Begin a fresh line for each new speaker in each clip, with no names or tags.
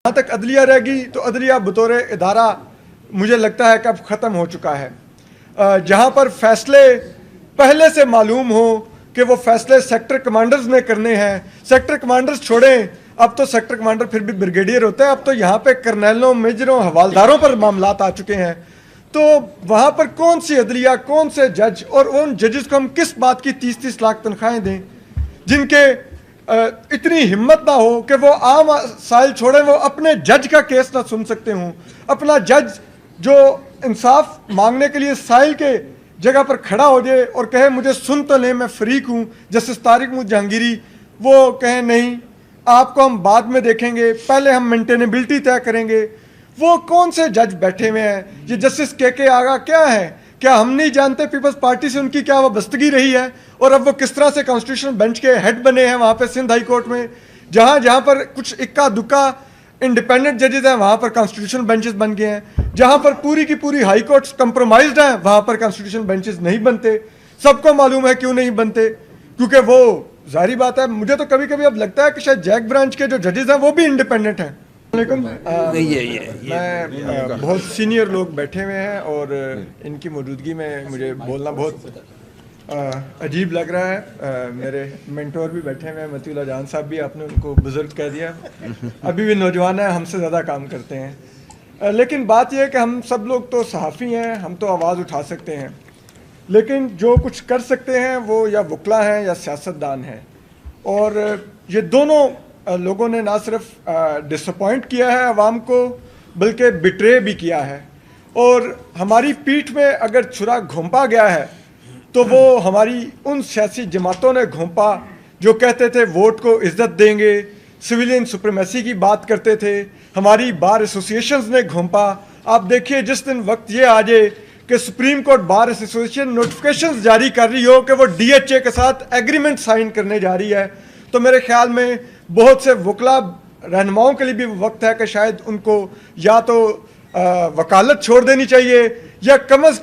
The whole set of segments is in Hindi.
जहाँ तक अदलिया रहेगी तो अदलिया बतौर इदारा मुझे लगता है कि अब ख़त्म हो चुका है। जहाँ पर फैसले पहले से मालूम हो कि वो फैसले सेक्टर कमांडर्स ने करने हैं, सेक्टर कमांडर्स छोड़ें, अब तो सेक्टर कमांडर फिर भी ब्रिगेडियर होते हैं, अब तो यहाँ पे कर्नलों, मेजरों, हवालदारों पर मामलात आ चुके हैं। तो वहाँ पर कौन सी अदलिया, कौन से जज, और उन जजेस को हम किस बात की 30-30 लाख तनख्वाहें दें जिनके इतनी हिम्मत ना हो कि वो आम साइल छोड़ें, वो अपने जज का केस ना सुन सकते हों। अपना जज जो इंसाफ मांगने के लिए साइल के जगह पर खड़ा हो जाए और कहे मुझे सुन तो लें, मैं फ्रीक हूँ, जस्टिस तारिक मुझ जहांगीरी, वो कहें नहीं आपको हम बाद में देखेंगे, पहले हम मेंटेनेबिलिटी तय करेंगे। वो कौन से जज बैठे हुए हैं? ये जस्टिस के आगा क्या है? क्या हम नहीं जानते पीपल्स पार्टी से उनकी क्या वाबस्तगी रही है और अब वो किस तरह से कॉन्स्टिट्यूशनल बेंच के हेड बने हैं वहाँ पे सिंध हाई कोर्ट में। जहाँ जहाँ पर कुछ इक्का दुक्का इंडिपेंडेंट जजेस हैं वहाँ पर कॉन्स्टिट्यूशनल बेंचेस बन गए हैं। जहाँ पर पूरी की पूरी हाई कोर्ट्स कंप्रोमाइज्ड हैं वहाँ पर कॉन्स्टिट्यूशनल बेंचेस नहीं बनते। सबको मालूम है क्यों नहीं बनते, क्योंकि वो जाहिर बात है, मुझे तो कभी कभी अब लगता है कि शायद जैक ब्रांच के जो जजेस हैं वो भी इंडिपेंडेंट हैं। मैं बहुत सीनियर लोग बैठे हुए हैं और इनकी मौजूदगी में मुझे बोलना बहुत अजीब लग रहा है। मेरे मेंटोर भी बैठे हुए हैं, मतीउल्लाह जान साहब भी, आपने उनको बुजुर्ग कह दिया, अभी भी नौजवान है, हमसे ज़्यादा काम करते हैं। लेकिन बात यह है कि हम सब लोग तो सहाफ़ी हैं, हम तो आवाज़ उठा सकते हैं, लेकिन जो कुछ कर सकते हैं वो या वकला हैं या सियासतदान हैं। और ये दोनों लोगों ने ना सिर्फ डिसअपॉइंट किया है आवाम को, बल्कि बिट्रे भी किया है। और हमारी पीठ में अगर छुरा घोंपा गया है तो वो हमारी उन सियासी जमातों ने घोंपा जो कहते थे वोट को इज्जत देंगे, सिविलियन सुप्रीमेसी की बात करते थे। हमारी बार एसोसिएशंस ने घोंपा। आप देखिए जिस दिन वक्त ये आ जाए कि supreme court bar association notifications जारी कर रही हो कि वो DHA के साथ एग्रीमेंट साइन करने जा रही है, तो मेरे ख्याल में बहुत से वकला रहनुमाओं के लिए भी वक्त है कि शायद उनको या तो वकालत छोड़ देनी चाहिए या कम अज़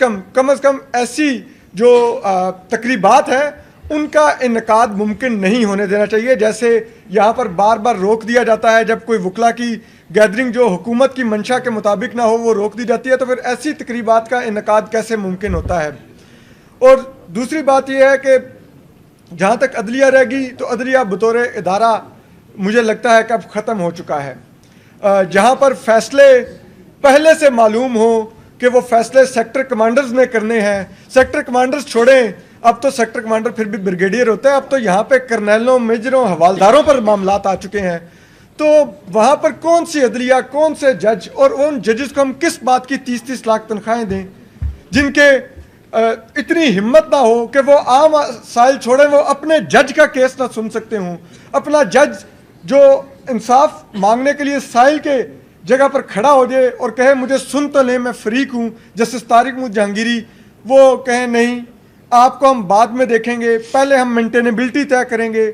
कम ऐसी जो तकरीबात है उनका इनकाद मुमकिन नहीं होने देना चाहिए। जैसे यहाँ पर बार बार रोक दिया जाता है, जब कोई वकला की गैदरिंग जो हुकूमत की मंशा के मुताबिक ना हो वो रोक दी जाती है, तो फिर ऐसी तकरीबात का इनकाद कैसे मुमकिन होता है। और दूसरी बात यह है कि जहाँ तक अदलिया रहेगी तो अदलिया बतौर इदारा मुझे लगता है कि अब ख़त्म हो चुका है। जहाँ पर फैसले पहले से मालूम हो कि वो फैसले सेक्टर कमांडर्स ने करने हैं, सेक्टर कमांडर्स छोड़ें, अब तो सेक्टर कमांडर फिर भी ब्रिगेडियर होते हैं, अब तो यहाँ पे कर्नलों, मेजरों, हवालदारों पर मामलात आ चुके हैं। तो वहाँ पर कौन सी अदलिया, कौन से जज, और उन जजेस को हम किस बात की 30-30 लाख तनख्वाहें दें जिनके इतनी हिम्मत ना हो कि वो आम साइल छोड़ें, वो अपने जज का केस ना सुन सकते हों। अपना जज जो इंसाफ मांगने के लिए साइल के जगह पर खड़ा हो जाए और कहे मुझे सुन तो लें, मैं फ्रीक हूँ, जस्टिस तारिक मुझ जहांगीरी, वो कहें नहीं आपको हम बाद में देखेंगे, पहले हम मेंटेनेबिलिटी तय करेंगे।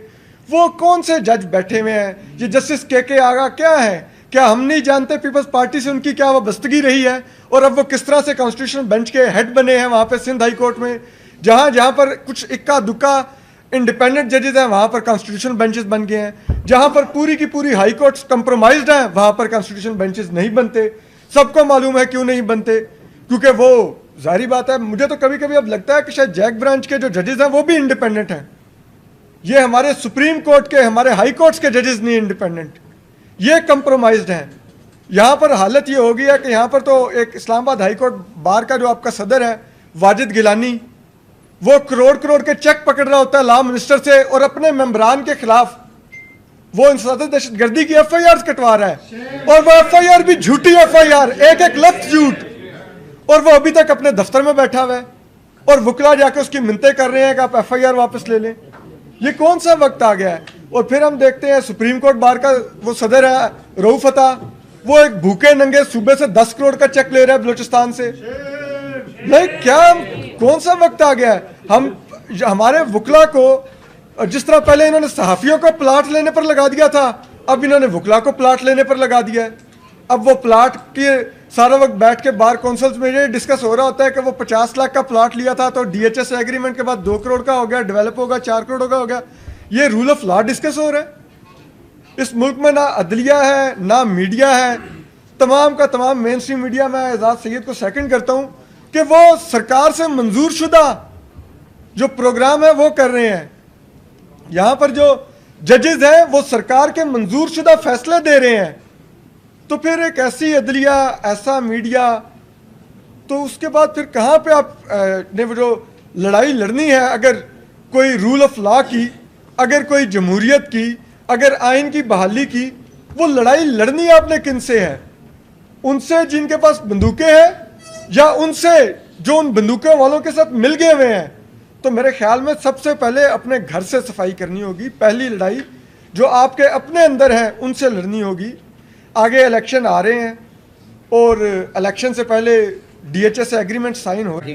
वो कौन से जज बैठे हुए हैं? ये जस्टिस के आगा क्या है? क्या हम नहीं जानते पीपल्स पार्टी से उनकी क्या वाबस्तगी रही है और अब वो किस तरह से कॉन्स्टिट्यूशनल बेंच के हेड बने हैं वहाँ पे सिंध हाई कोर्ट में। जहाँ जहाँ पर कुछ इक्का दुक्का इंडिपेंडेंट जजेस हैं वहाँ पर कॉन्स्टिट्यूशनल बेंचेस बन गए हैं। जहाँ पर पूरी की पूरी हाई कोर्ट्स कंप्रोमाइज्ड हैं वहाँ पर कॉन्स्टिट्यूशनल बेंचेस नहीं बनते। सबको मालूम है क्यों नहीं बनते, क्योंकि वो जाहिर बात है, मुझे तो कभी कभी अब लगता है कि शायद जैक ब्रांच के जो जजेस हैं वो भी इंडिपेंडेंट हैं। ये हमारे सुप्रीम कोर्ट के, हमारे हाई कोर्ट्स के जजेस नहीं इंडिपेंडेंट, ये कंप्रोमाइज्ड हैं। यहाँ पर हालत ये हो गई है कि यहाँ पर तो एक इस्लामाबाद हाई कोर्ट बार का जो आपका सदर है वाजिद गिलानी, वो करोड़ करोड़ के चेक पकड़ रहा होता है लॉ मिनिस्टर से और अपने मेंबरान के खिलाफ वो इंसदाद दहशतगर्दी की FIR कटवा रहा है। और वो FIR भी झूठी FIR, एक एक लफ्ज झूठ, और वो अभी तक अपने दफ्तर में बैठा हुआ है और वकला जाके उसकी मिन्नतें कर रहे हैं कि आप FIR वापस ले लें। ये कौन सा वक्त आ गया है? और फिर हम देखते हैं सुप्रीम कोर्ट बार का वो सदर है रऊफ अता, वो एक भूखे नंगे सूबे से 10 करोड़ का चेक ले रहा है बलूचिस्तान से। नहीं, क्या कौन सा वक्त आ गया है? हम हमारे वकला को जिस तरह पहले इन्होंने सहाफ़ियों को प्लाट लेने पर लगा दिया था, अब इन्होंने वकला को प्लाट लेने पर लगा दिया है। अब वो प्लाट के सारा वक्त बैठ के बार काउंसिल्स में ये डिस्कस हो रहा होता है कि वो 50 लाख का प्लाट लिया था तो DHS एग्रीमेंट के बाद 2 करोड़ का हो गया, डेवलप होगा 4 करोड़ का हो गया। ये रूल ऑफ लॉ डिस्कस हो रहा है। इस मुल्क में ना अदलिया है ना मीडिया है, तमाम का तमाम मेन स्ट्रीम मीडिया। मैं एजाज सैयद को सेकंड करता हूँ कि वो सरकार से मंजूर शुदा जो प्रोग्राम है वो कर रहे हैं। यहाँ पर जो जजेस हैं वो सरकार के मंजूर शुदा फैसले दे रहे हैं, तो फिर एक ऐसी अदलिया, ऐसा मीडिया, तो उसके बाद फिर कहाँ पे आप ने वो जो लड़ाई लड़नी है, अगर कोई रूल ऑफ लॉ की, अगर कोई जमहूरियत की, अगर आइन की बहाली की, वो लड़ाई लड़नी आपने किन से है? उनसे जिनके पास बंदूकें हैं या उनसे जो उन बंदूकों वालों के साथ मिल गए हुए हैं? तो मेरे ख्याल में सबसे पहले अपने घर से सफाई करनी होगी। पहली लड़ाई जो आपके अपने अंदर है उनसे लड़नी होगी। आगे इलेक्शन आ रहे हैं और इलेक्शन से पहले DHA से एग्रीमेंट साइन हो रही है।